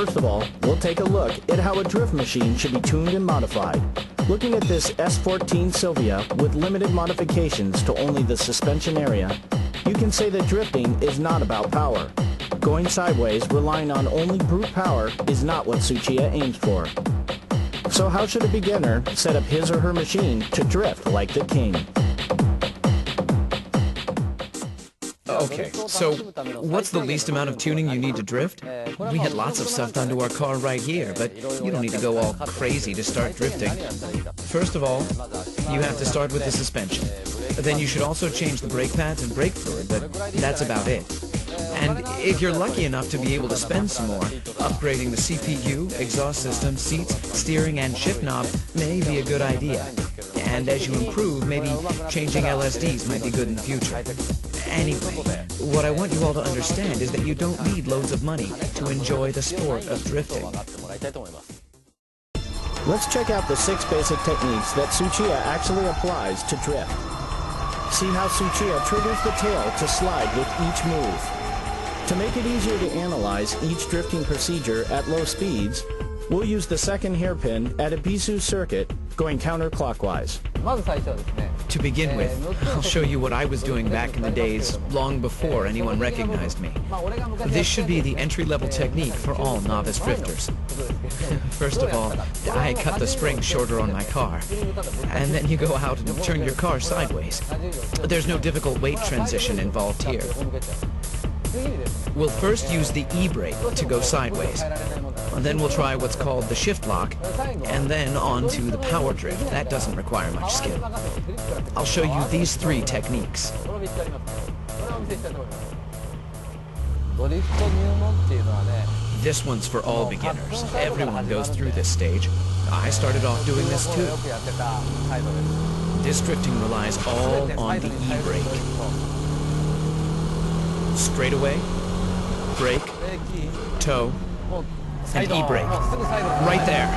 First of all, we'll take a look at how a drift machine should be tuned and modified. Looking at this S14 Sylvia with limited modifications to only the suspension area, you can say that drifting is not about power. Going sideways, relying on only brute power, is not what Tsuchiya aims for. So how should a beginner set up his or her machine to drift like the king? Okay, so what's the least amount of tuning you need to drift? We had lots of stuff done to our car right here, but you don't need to go all crazy to start drifting. First of all, you have to start with the suspension. Then you should also change the brake pads and brake fluid, but that's about it. And if you're lucky enough to be able to spend some more, upgrading the CPU, exhaust system, seats, steering, and shift knob may be a good idea. And as you improve, maybe changing LSDs might be good in the future. Anyway, what I want you all to understand is that you don't need loads of money to enjoy the sport of drifting. Let's check out the 6 basic techniques that Tsuchiya actually applies to drift. See how Tsuchiya triggers the tail to slide with each move. To make it easier to analyze each drifting procedure at low speeds, we'll use the second hairpin at a Bisu circuit going counterclockwise. To begin with, I'll show you what I was doing back in the days, long before anyone recognized me. This should be the entry-level technique for all novice drifters. First of all, I cut the spring shorter on my car, and then you go out and turn your car sideways. There's no difficult weight transition involved here. We'll first use the e-brake to go sideways. Then we'll try what's called the shift lock, and then on to the power drift. That doesn't require much skill. I'll show you these 3 techniques. This one's for all beginners. Everyone goes through this stage. I started off doing this too. This drifting relies all on the e-brake. Straightaway, brake, toe, and e-brake. Right there.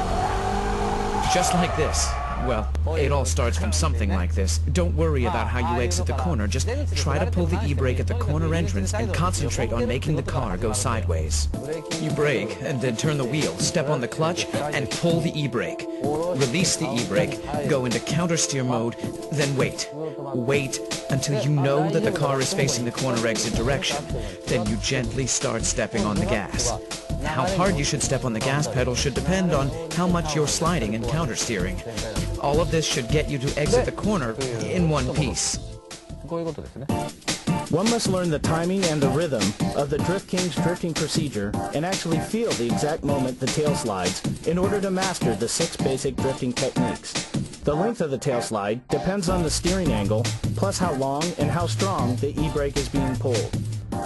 Just like this. Well, it all starts from something like this. Don't worry about how you exit the corner. Just try to pull the e-brake at the corner entrance and concentrate on making the car go sideways. You brake and then turn the wheel, step on the clutch, and pull the e-brake. Release the e-brake, go into countersteer mode, then wait. Wait until you know that the car is facing the corner exit direction. Then you gently start stepping on the gas. How hard you should step on the gas pedal should depend on how much you're sliding and countersteering. All of this should get you to exit the corner in one piece. One must learn the timing and the rhythm of the Drift King's drifting procedure and actually feel the exact moment the tail slides in order to master the 6 basic drifting techniques. The length of the tail slide depends on the steering angle, plus how long and how strong the e-brake is being pulled.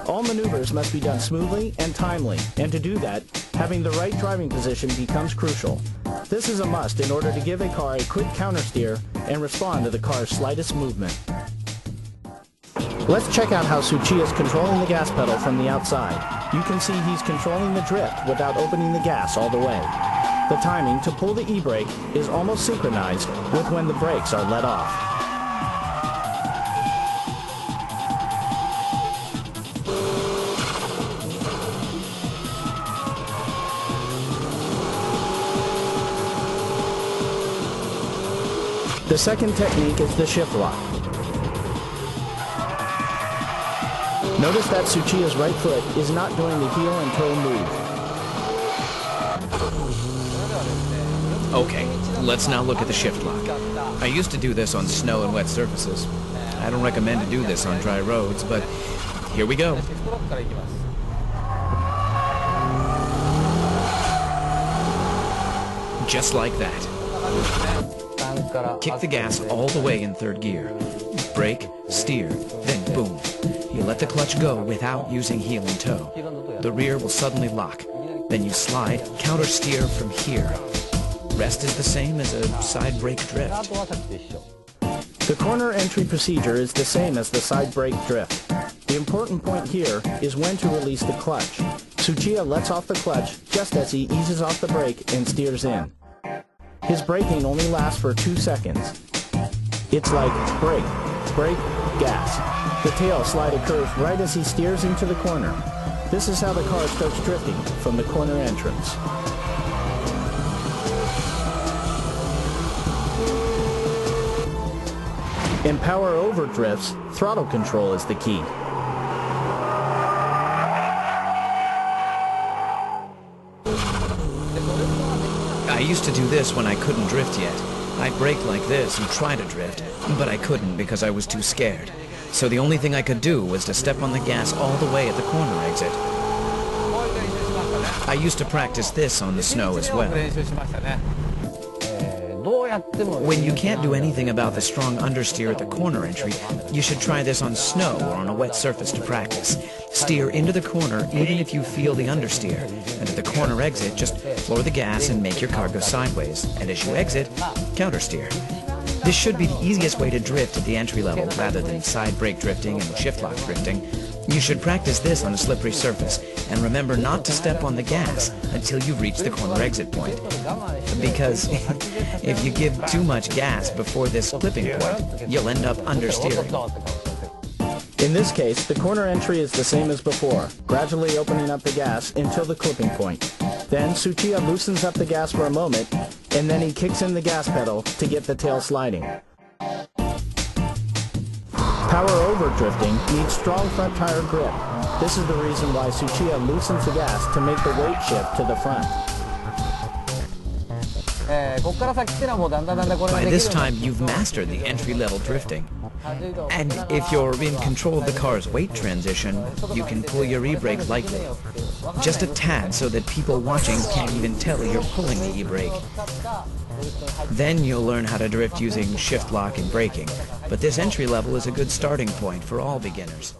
All maneuvers must be done smoothly and timely, and to do that, having the right driving position becomes crucial. This is a must in order to give a car a quick countersteer and respond to the car's slightest movement. Let's check out how Tsuchiya is controlling the gas pedal from the outside. You can see he's controlling the drift without opening the gas all the way. The timing to pull the e-brake is almost synchronized with when the brakes are let off. The second technique is the shift lock. Notice that Tsuchiya's right foot is not doing the heel and toe move. Okay, let's now look at the shift lock. I used to do this on snow and wet surfaces. I don't recommend to do this on dry roads, but here we go. Just like that. Kick the gas all the way in 3rd gear. Brake, steer, then boom. You let the clutch go without using heel and toe. The rear will suddenly lock. Then you slide, counter steer from here. Rest is the same as a side brake drift. The corner entry procedure is the same as the side brake drift. The important point here is when to release the clutch. Tsuchiya lets off the clutch just as he eases off the brake and steers in. His braking only lasts for 2 seconds. It's like brake, brake, gas. The tail slide occurs right as he steers into the corner. This is how the car starts drifting from the corner entrance. In power over drifts, throttle control is the key. I used to do this when I couldn't drift yet. I'd brake like this and try to drift, but I couldn't because I was too scared. So the only thing I could do was to step on the gas all the way at the corner exit. I used to practice this on the snow as well. When you can't do anything about the strong understeer at the corner entry, you should try this on snow or on a wet surface to practice. Steer into the corner even if you feel the understeer, and at the corner exit, just floor the gas and make your car go sideways, and as you exit, countersteer. This should be the easiest way to drift at the entry level rather than side brake drifting and shift lock drifting. You should practice this on a slippery surface, and remember not to step on the gas until you reach the corner exit point. Because if you give too much gas before this clipping point, you'll end up understeering. In this case, the corner entry is the same as before, gradually opening up the gas until the clipping point. Then Tsuchiya loosens up the gas for a moment, and then he kicks in the gas pedal to get the tail sliding. Power over drifting needs strong front tire grip. This is the reason why Tsuchiya loosens the gas to make the weight shift to the front. By this time, you've mastered the entry-level drifting. And if you're in control of the car's weight transition, you can pull your e-brake lightly. Just a tad so that people watching can't even tell you're pulling the e-brake. Then you'll learn how to drift using shift lock and braking. But this entry level is a good starting point for all beginners.